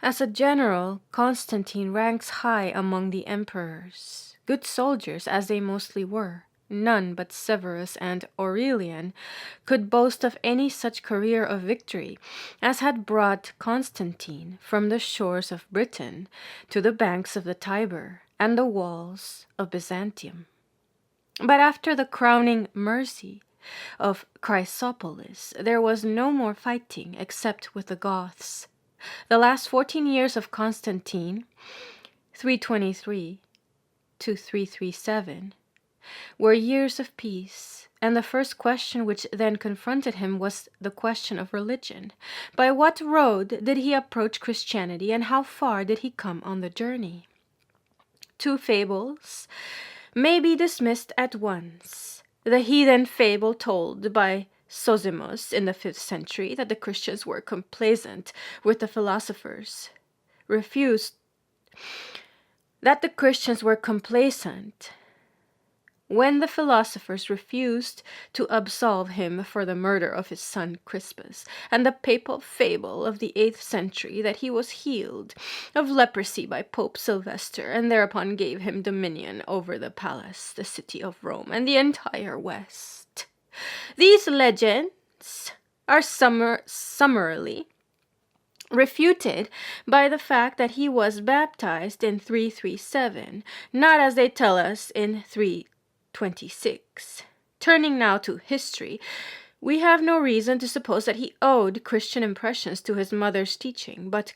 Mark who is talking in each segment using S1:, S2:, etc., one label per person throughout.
S1: As a general, Constantine ranks high among the emperors. Good soldiers as they mostly were, none but Severus and Aurelian could boast of any such career of victory as had brought Constantine from the shores of Britain to the banks of the Tiber and the walls of Byzantium. But after the crowning mercy of Chrysopolis, there was no more fighting except with the Goths. The last 14 years of Constantine, 323 to 337, were years of peace, and the first question which then confronted him was the question of religion. By what road did he approach Christianity, and how far did he come on the journey? Two fables may be dismissed at once. The heathen fable told by Zosimus in the 5th century that the Christians were complacent with the philosophers, that the Christians were complacent when the philosophers refused to absolve him for the murder of his son Crispus, and the papal fable of the 8th century that he was healed of leprosy by Pope Sylvester, and thereupon gave him dominion over the palace, the city of Rome, and the entire West. These legends are summarily refuted by the fact that he was baptized in 337, not as they tell us in 326. Turning now to history, we have no reason to suppose that he owed Christian impressions to his mother's teaching, but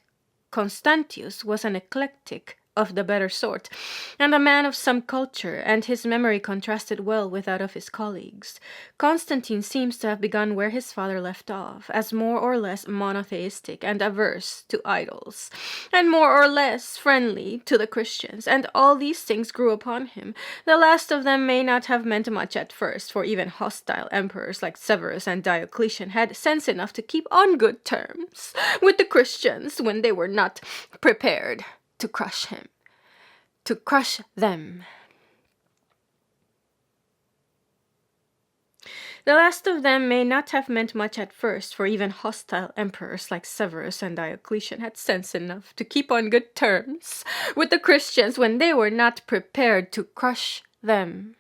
S1: Constantius was an eclectic of the better sort, and a man of some culture, and his memory contrasted well with that of his colleagues. Constantine seems to have begun where his father left off, as more or less monotheistic and averse to idols, and more or less friendly to the Christians, and all these things grew upon him. The last of them may not have meant much at first, for even hostile emperors like Severus and Diocletian had sense enough to keep on good terms with the Christians when they were not prepared to crush them. The last of them may not have meant much at first, for even hostile emperors like Severus and Diocletian had sense enough to keep on good terms with the Christians when they were not prepared to crush them.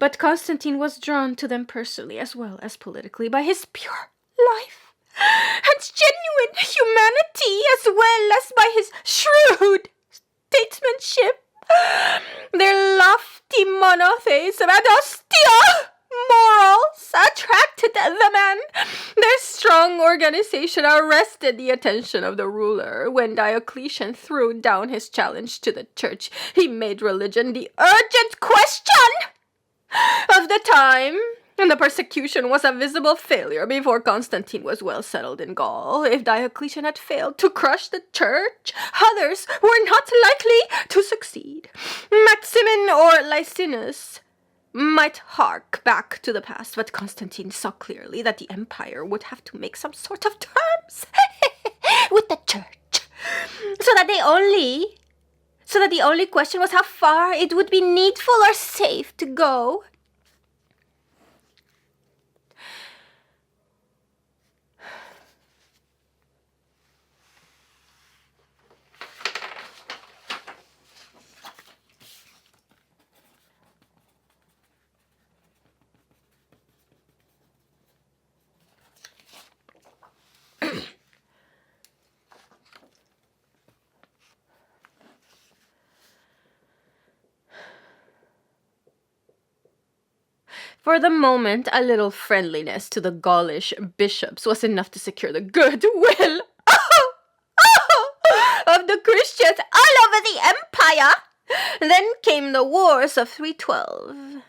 S1: But Constantine was drawn to them personally as well as politically by his pure life and genuine humanity, as well as by his shrewd statesmanship. Their lofty monotheism and austere morals attracted the man. Their strong organization arrested the attention of the ruler. When Diocletian threw down his challenge to the church, he made religion the urgent question of the time, and the persecution was a visible failure before Constantine was well settled in Gaul. If Diocletian had failed to crush the church, others were not likely to succeed. Maximin or Licinius might hark back to the past, but Constantine saw clearly that the empire would have to make some sort of terms with the church, so that the only question was how far it would be needful or safe to go. For the moment, a little friendliness to the Gaulish bishops was enough to secure the goodwill of the Christians all over the empire. Then came the wars of 312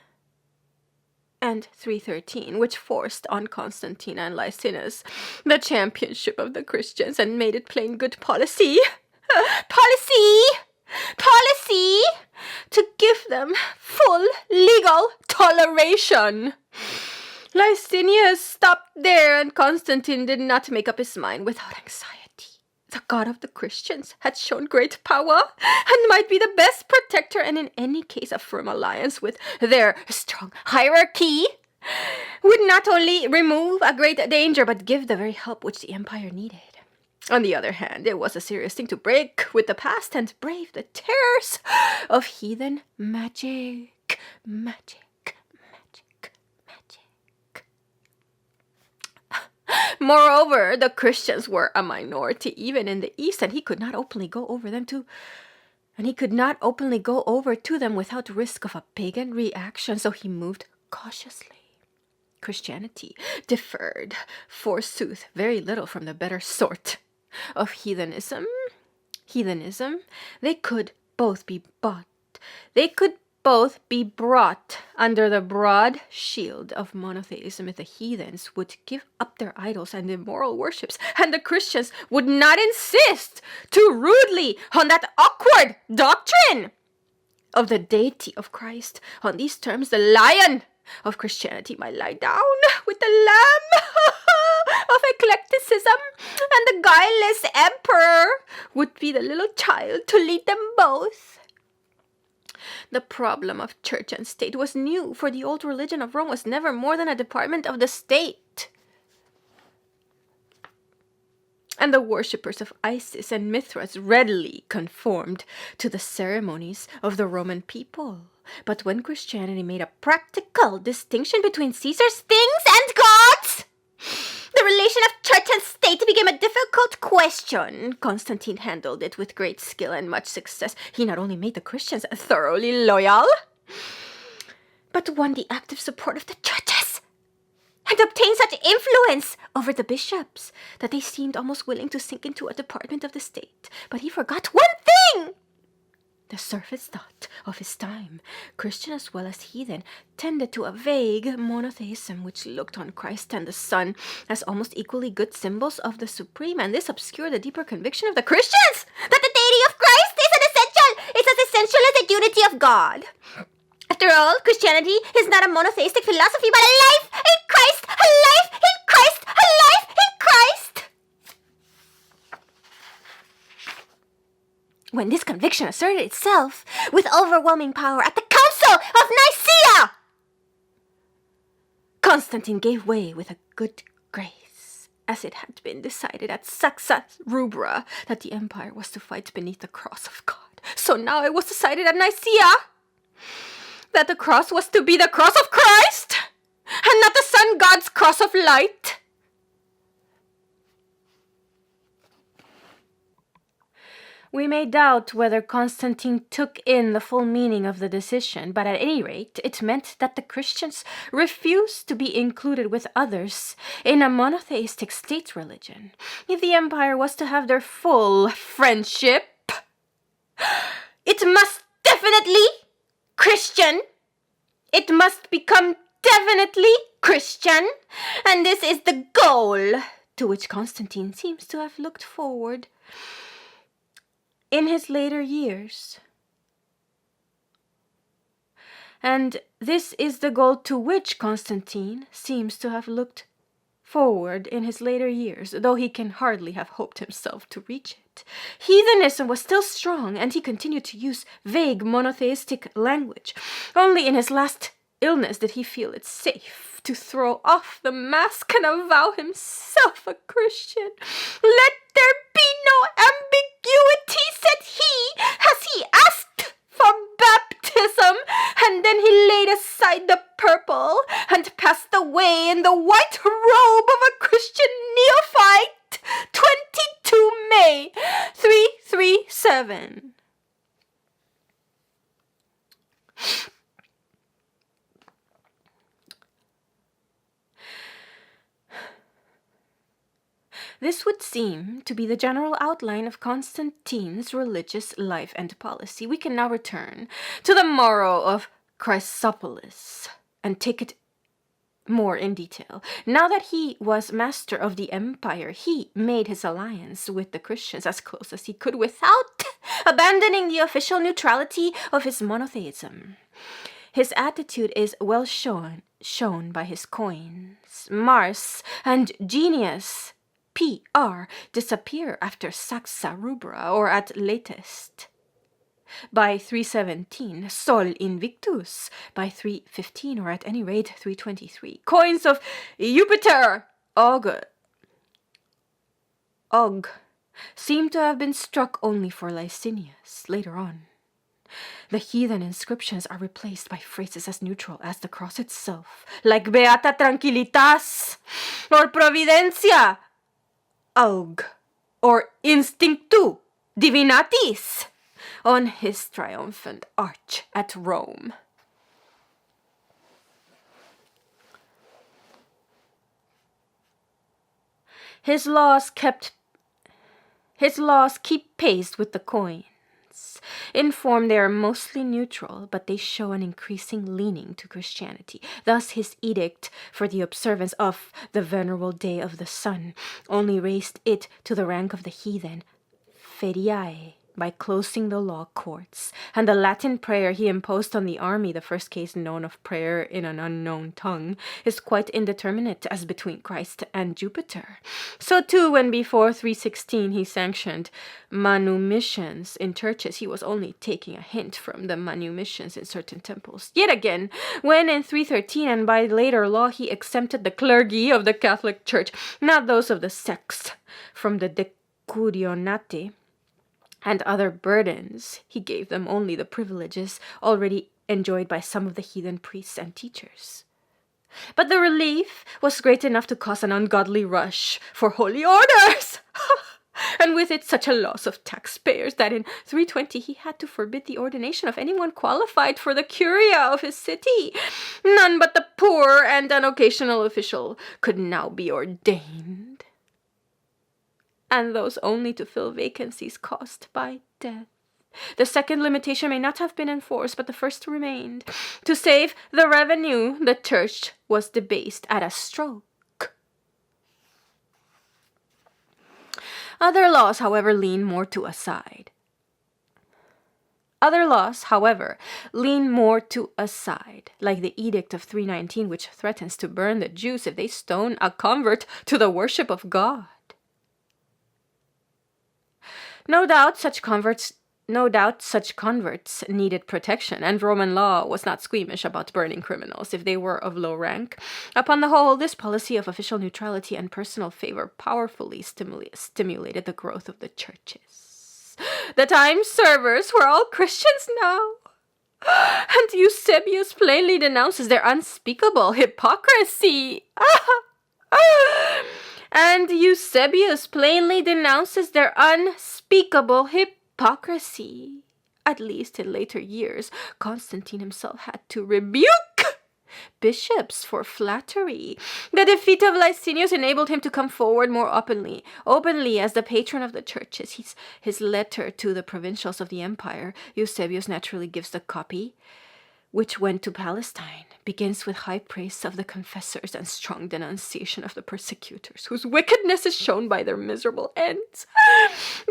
S1: and 313, which forced on Constantine and Licinius the championship of the Christians and made it plain good policy to give them full legal toleration. Licinius stopped there, and Constantine did not make up his mind without anxiety. The God of the Christians had shown great power and might be the best protector, and in any case a firm alliance with their strong hierarchy would not only remove a great danger but give the very help which the empire needed. On the other hand, it was a serious thing to break with the past and brave the terrors of heathen magic. Magic. Moreover, the Christians were a minority even in the East, and he could not openly go over to them without risk of a pagan reaction, so he moved cautiously. Christianity differed, forsooth, very little from the better sort of heathenism. They could both be brought under the broad shield of monotheism if the heathens would give up their idols and immoral worships, and the Christians would not insist too rudely on that awkward doctrine of the deity of Christ. On these terms, the lion of Christianity might lie down with the lamb of eclecticism, and the guileless emperor would be the little child to lead them both. The problem of church and state was new, for the old religion of Rome was never more than a department of the state. And the worshippers of Isis and Mithras readily conformed to the ceremonies of the Roman people. But when Christianity made a practical distinction between Caesar's things and gods, the relation of church and state became a difficult question. Constantine handled it with great skill and much success. He not only made the Christians thoroughly loyal, but won the active support of the churches, and obtained such influence over the bishops that they seemed almost willing to sink into a department of the state. But he forgot one thing. The surface thought of his time, Christian as well as heathen, tended to a vague monotheism which looked on Christ and the Son as almost equally good symbols of the Supreme, and this obscured the deeper conviction of the Christians that the deity of Christ is as essential as the unity of God. After all, Christianity is not a monotheistic philosophy, but a life in Christ, a life in Christ, a life in Christ. When this conviction asserted itself with overwhelming power at the Council of Nicaea, Constantine gave way with a good grace, as it had been decided at Saxa Rubra that the empire was to fight beneath the cross of God. So now it was decided at Nicaea that the cross was to be the cross of Christ, and not the sun god's cross of light. We may doubt whether Constantine took in the full meaning of the decision, but at any rate, it meant that the Christians refused to be included with others in a monotheistic state religion. If the empire was to have their full friendship, it must definitely Christian. It must become definitely Christian, and this is the goal to which Constantine seems to have looked forward in his later years. And this is the goal to which Constantine seems to have looked forward in his later years, though he can hardly have hoped himself to reach it. Heathenism was still strong, and he continued to use vague monotheistic language. Only in his last illness did he feel it safe to throw off the mask and avow himself a Christian. "Let there be no ambiguity," said he, as he asked for baptism, and then he laid aside the purple and passed away in the white robe of a Christian neophyte. 22 May 337. This would seem to be the general outline of Constantine's religious life and policy. We can now return to the morrow of Chrysopolis and take it more in detail. Now that he was master of the empire, he made his alliance with the Christians as close as he could without abandoning the official neutrality of his monotheism. His attitude is well shown by his coins. Mars and Genius PR disappear after Saxa Rubra, or at latest by 317, Sol Invictus by 315, or at any rate 323. Coins of Jupiter Og seem to have been struck only for Licinius later on. The heathen inscriptions are replaced by phrases as neutral as the cross itself, like Beata Tranquilitas, or Providencia, Aug, or Instinctu Divinatis, on his triumphant arch at Rome. His laws keep pace with the coins. In form they are mostly neutral, but they show an increasing leaning to Christianity. Thus his edict for the observance of the venerable day of the sun only raised it to the rank of the heathen feriae by closing the law courts, and the Latin prayer he imposed on the army, the first case known of prayer in an unknown tongue, is quite indeterminate as between Christ and Jupiter. So too, when before 316 he sanctioned manumissions in churches, he was only taking a hint from the manumissions in certain temples. Yet again, when in 313 and by later law he exempted the clergy of the Catholic Church, not those of the sects, from the decurionati and other burdens, he gave them only the privileges already enjoyed by some of the heathen priests and teachers. But the relief was great enough to cause an ungodly rush for holy orders, and with it such a loss of taxpayers that in 320 he had to forbid the ordination of anyone qualified for the curia of his city. None but the poor and an occasional official could now be ordained, and those only to fill vacancies caused by death. The second limitation may not have been enforced, but the first remained. To save the revenue, the church was debased at a stroke. Other laws, however, lean more to a side. Like the Edict of 319, which threatens to burn the Jews if they stone a convert to the worship of God. No doubt such converts needed protection, and Roman law was not squeamish about burning criminals if they were of low rank. Upon the whole, this policy of official neutrality and personal favor powerfully stimulated the growth of the churches. The time servers were all Christians now, and Eusebius plainly denounces their unspeakable hypocrisy. At least in later years, Constantine himself had to rebuke bishops for flattery. The defeat of Licinius enabled him to come forward more openly as the patron of the churches. His letter to the provincials of the empire, Eusebius naturally gives the copy, which went to Palestine, begins with high praise of the confessors and strong denunciation of the persecutors, whose wickedness is shown by their miserable ends.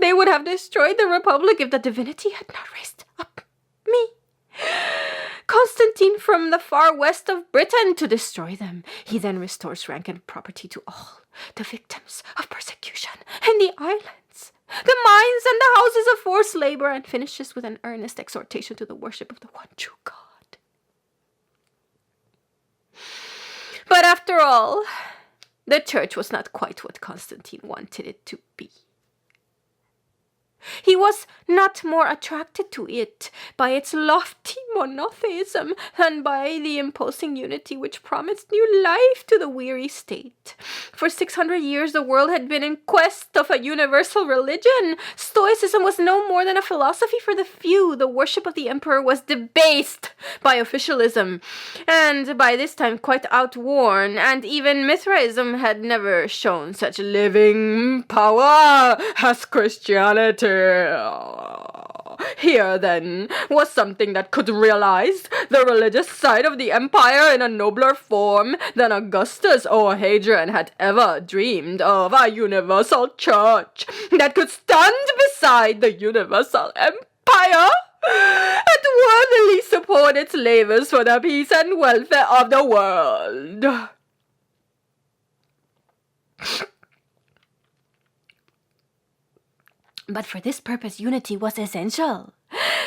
S1: They would have destroyed the republic if the divinity had not raised up me, Constantine, from the far west of Britain to destroy them. He then restores rank and property to all the victims of persecution in the islands, the mines and the houses of forced labor, and finishes with an earnest exhortation to the worship of the one true God. But after all, the church was not quite what Constantine wanted it to be. He was not more attracted to it by its lofty monotheism than by the imposing unity which promised new life to the weary state. For 600 years the world had been in quest of a universal religion. Stoicism was no more than a philosophy for the few. The worship of the emperor was debased by officialism, and by this time quite outworn, and even Mithraism had never shown such living power as Christianity. Here, then, was something that could realize the religious side of the empire in a nobler form than Augustus or Hadrian had ever dreamed of. A universal church that could stand beside the universal empire and worthily support its labors for the peace and welfare of the world. But for this purpose, unity was essential.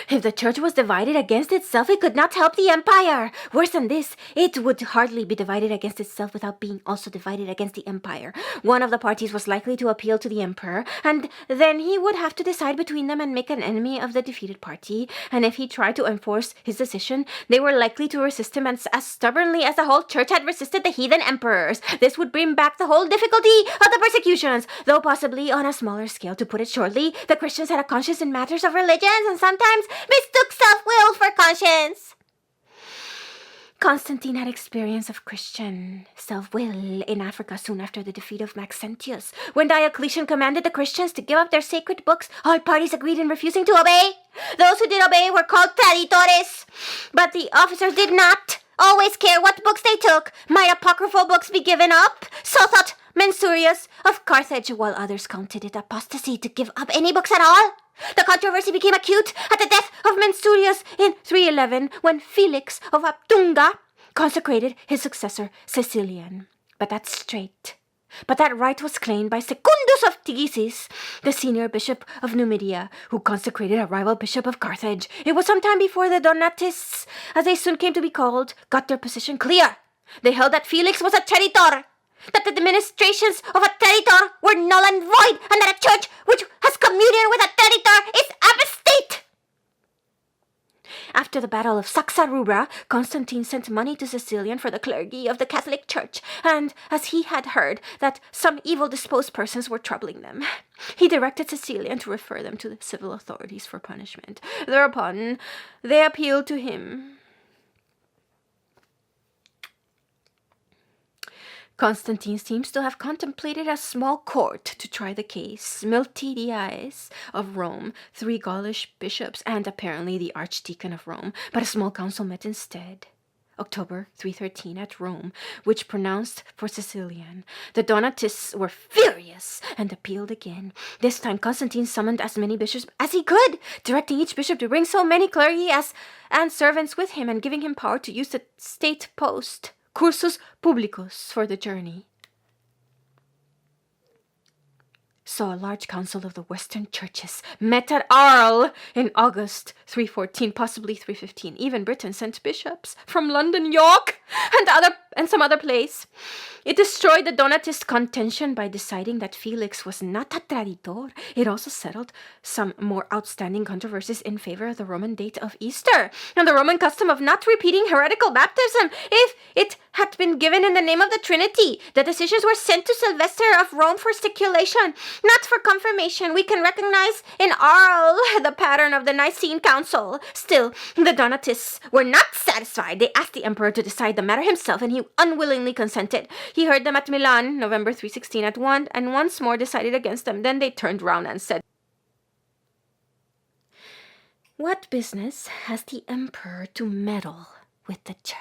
S1: If the church was divided against itself, it could not help the empire. Worse than this, it would hardly be divided against itself without being also divided against the empire. One of the parties was likely to appeal to the emperor, and then he would have to decide between them and make an enemy of the defeated party. And if he tried to enforce his decision, they were likely to resist him as stubbornly as the whole church had resisted the heathen emperors. This would bring back the whole difficulty of the persecutions, though possibly on a smaller scale. To put it shortly, the Christians had a conscience in matters of religions and sometimes mistook self-will for conscience. Constantine had experience of Christian self-will in Africa soon after the defeat of Maxentius. When Diocletian commanded the Christians to give up their sacred books, all parties agreed in refusing to obey. Those who did obey were called traditores, but the officers did not always care what books they took. Might apocryphal books be given up? So thought Mensurius of Carthage, while others counted it apostasy to give up any books at all. The controversy became acute at the death of Mensurius in 311 when Felix of Aptunga consecrated his successor Cecilian. But that right was claimed by Secundus of Tigisis, the senior bishop of Numidia, who consecrated a rival bishop of Carthage. It was some time before the Donatists, as they soon came to be called, got their position clear. They held that Felix was a traditor, that the administrations of a traditor were null and void, and that a church which has communion with a traditor is apostate. After the Battle of Saxa-Rubra, Constantine sent money to Cecilian for the clergy of the Catholic Church, and as he had heard that some evil-disposed persons were troubling them, he directed Cecilian to refer them to the civil authorities for punishment. Thereupon, they appealed to him. Constantine seems to have contemplated a small court to try the case. Miltiades of Rome, 3 Gaulish bishops, and apparently the Archdeacon of Rome, but a small council met instead. October 313 at Rome, which pronounced for Cecilian. The Donatists were furious and appealed again. This time Constantine summoned as many bishops as he could, directing each bishop to bring so many clergy and servants with him and giving him power to use the state post, cursus publicus, for the journey. So a large council of the Western churches met at Arles in August 314, possibly 315. Even Britain sent bishops from London, York, and some other place. It destroyed the Donatist contention by deciding that Felix was not a traditor. It also settled some more outstanding controversies in favor of the Roman date of Easter and the Roman custom of not repeating heretical baptism if it had been given in the name of the Trinity. The decisions were sent to Sylvester of Rome for sticulation, not for confirmation. We can recognize in Arles the pattern of the Nicene Council. Still, the Donatists were not satisfied. They asked the emperor to decide the matter himself, and he unwillingly consented. He heard them at Milan, November 316 at 1, and once more decided against them. Then they turned round and said, "What business has the emperor to meddle with the church?"